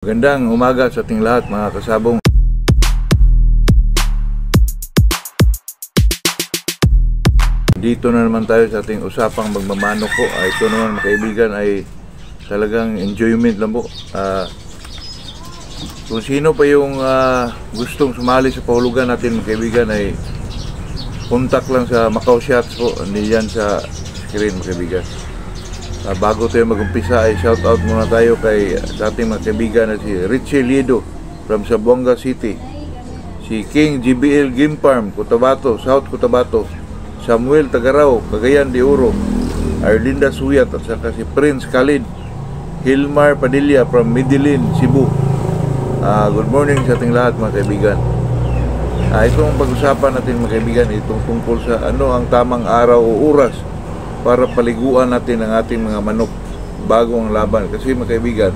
Magandang umaga sa ating lahat mga kasabong. Dito na naman tayo sa ating usapang magmamanok po. Ito naman mga kaibigan ay talagang enjoyment lang po. Kung sino pa yung gustong sumali sa pahulugan natin mga kaibigan ay contact lang sa Macau Shots po. Hindi yan sa screen mga kaibigan. Bago tayo mag-umpisa ay shout out muna tayo sa ating mga kaibigan na si Richie Liedo from Zamboanga City, si King GBL Game Farm, Cotabato, South Cotabato, Samuel Tagarao, Cagayan de Oro, Arlinda Suyat, at saka si Prince Khalid Hilmar Padilla from Medellin, Cebu. Good morning sa ating lahat mga kaibigan. Itong pag-usapan natin mga kaibigan, itong tungkol sa ano ang tamang araw o oras para paliguan natin ang ating mga manok bago ang laban. Kasi mga kaibigan,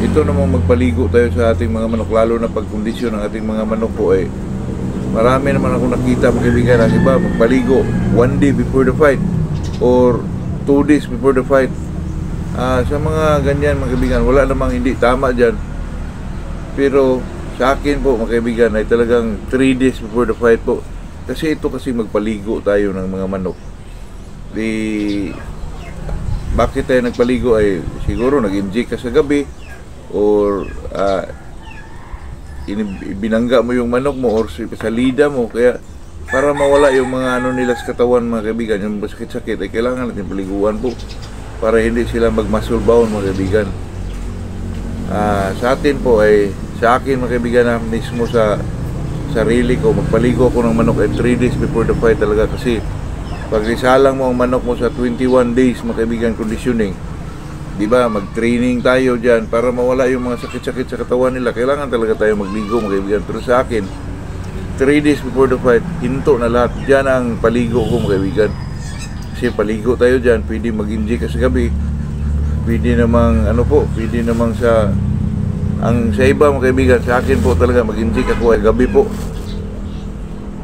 ito namang magpaligo tayo sa ating mga manok, lalo na pagkondisyon ng ating mga manok po marami naman ako nakita mga kaibigan, ang iba magpaligo 1 day before the fight or 2 days before the fight. Sa mga ganyan mga kaibigan, wala namang hindi tama dyan, pero sa akin po mga kaibigan ay talagang 3 days before the fight po. Kasi ito kasi magpaligo tayo ng mga manok. Bakit tayo nagpaligo ay siguro nag-inject ka sa gabi or binangga mo yung manok mo or sa lida mo, kaya para mawala yung mga ano nila sa katawan mga kaibigan, yung sakit-sakit ay kailangan natin paliguan po para hindi sila mag-muscle bound mga kaibigan. Sa atin po ay sa akin mga kaibigan na mismo sa sarili ko, magpaligo ako ng manok ay 3 days before the fight talaga. Kasi pag risalang mo ang manok mo sa 21 days mga kaibigan conditioning, di ba, mag-training tayo dyan para mawala yung mga sakit-sakit sa katawan nila, kailangan talaga tayo magligo mga kaibigan. Pero sa akin 3 days before the fight, hinto na lahat. Dyan ang paligo ko mga kaibigan. Kasi paligo tayo dyan, pwede mag-inject sa gabi, pwede namang pwede namang sa iba mga kaibigan. Sa akin po talaga mag-inject ako ay gabi po,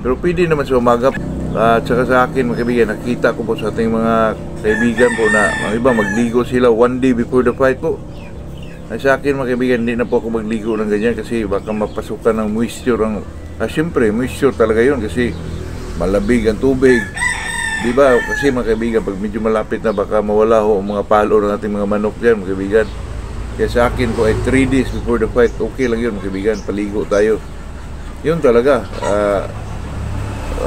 pero pwede naman sa umaga. At saka sa akin mga kaibigan, nakita ko po sa ating mga kaibigan po na mga iba magligo sila 1 day before the fight po. Ay sa akin mga kaibigan, hindi na po ako magligo ng ganyan kasi baka mapasukan ng moisture siyempre moisture talaga yun kasi malabig ang tubig, di ba? Kasi mga kaibigan, pag medyo malapit na baka mawala ho ang mga palo ng ating mga manok dyan mga kaibigan. Kaya sa akin po ay 3 days before the fight, okay lang yun mga kaibigan, paligo tayo. Yun talaga.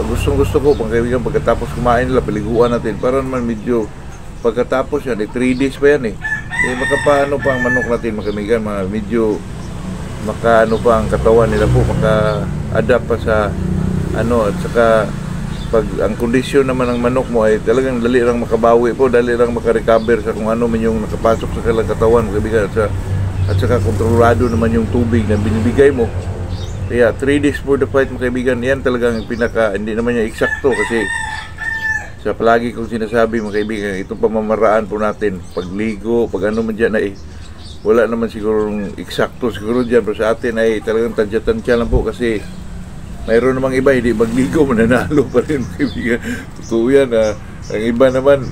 Gusto ko mga kaibigan, pagkatapos kumain nila, paliguan natin para naman medyo pagkatapos yan 3 days pa yan makapaano pa ang manok natin mga kaibigan, medyo makaano pa ang katawan nila po, maka-adapt pa sa at saka pag ang kondisyon naman ng manok mo ay talagang dali lang makabawi po, dali lang makarecover sa kung ano man yung nakapasok sa kanilang katawan mga kaibigan, at saka kontrolado naman yung tubig na binibigay mo. Kaya 3 days for the fight mga kaibigan, yan talagang hindi naman niya eksakto kasi sa palagi kong sinasabi mga kaibigan, itong pamamaraan po natin, pagligo, pag ano man dyan ay wala naman siguro eksakto siguro dyan, pero sa atin ay talagang tansya-tansya lang po kasi mayroon namang iba hindi magligo, mananalo pa rin mga kaibigan. Totoo yan. Ang iba naman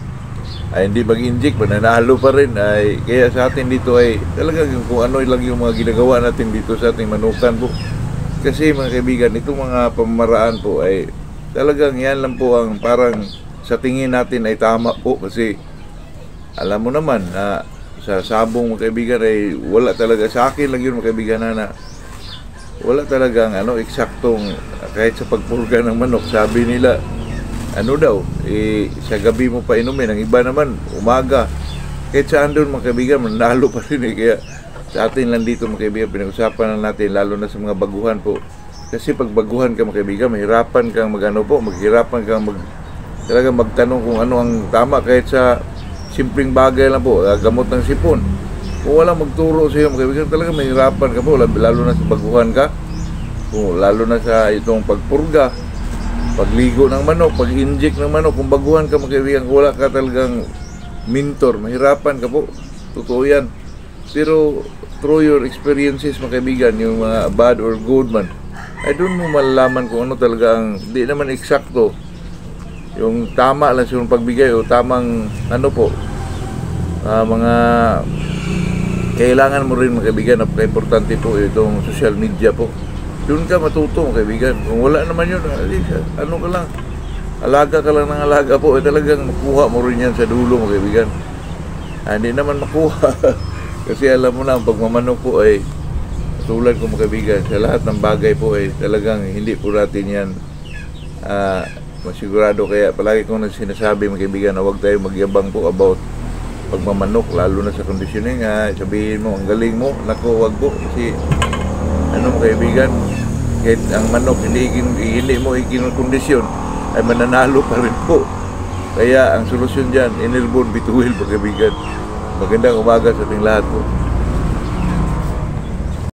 ay hindi mag-inject, mananalo pa rin. Kaya sa atin dito ay talagang kung ano lang yung mga ginagawa natin dito sa ating manukan po. Kasi mga kaibigan, itong mga pamamaraan po ay talagang yan lang po ang parang sa tingin natin ay tama po. Kasi alam mo naman na sa sabong mga kaibigan ay wala talaga, sa akin lang yun mga kaibigan na wala talagang eksaktong, kahit sa pagpurga ng manok, sabi nila sa gabi mo pa inumin, ang iba naman umaga. Kahit saan doon mga kaibigan, manalo pa rin Kaya sa atin lang dito mga kaibigan, pinag-usapan lang natin, lalo na sa mga baguhan po. Kasi pag baguhan ka mga kaibigan, mahirapan kang maghirapan kang talaga magtanong kung ano ang tama, kahit sa simpleng bagay lang po, gamot ng sipon. Kung walang magturo sa iyo mga kaibigan, talaga mahirapan ka po, lalo na sa baguhan ka, lalo na sa itong pagpurga, pagligo ng manok, pag-inject ng manok. Kung baguhan ka mga kaibigan, kung wala ka talagang mentor, mahirapan ka po. Totoo yan. Pero through your experiences mga kaibigan, yung mga bad or good man, ay doon mo malalaman kung ano talaga ang di naman eksakto, yung tama lang sa pagbigay o tamang mga kailangan mo rin mga kaibigan, napaka-importante po itong social media po. Doon ka matuto mga kaibigan. Kung wala naman yun, ano ka lang, alaga ka lang ng alaga po, talagang makuha mo rin yan sa dulo mga kaibigan. Hindi naman makuha. Kasi alam mo na, ang pagmamanok po ay tulad ko mga kaibigan, sa lahat ng bagay po ay talagang hindi po natin yan masigurado. Kaya palagi kong sinasabi mga kaibigan na huwag tayo magyabang po about pagmamanok, lalo na sa conditioning. Sabihin mo, ang galing mo, naku, wag po. Kasi ano mga kaibigan, kahit ang manok hindi mo ikinukondisyon, ay mananalo pa rin po. Kaya ang solusyon dyan, inilbon, bituil mga kaibigan. Magandang umaga sa ating lahat po.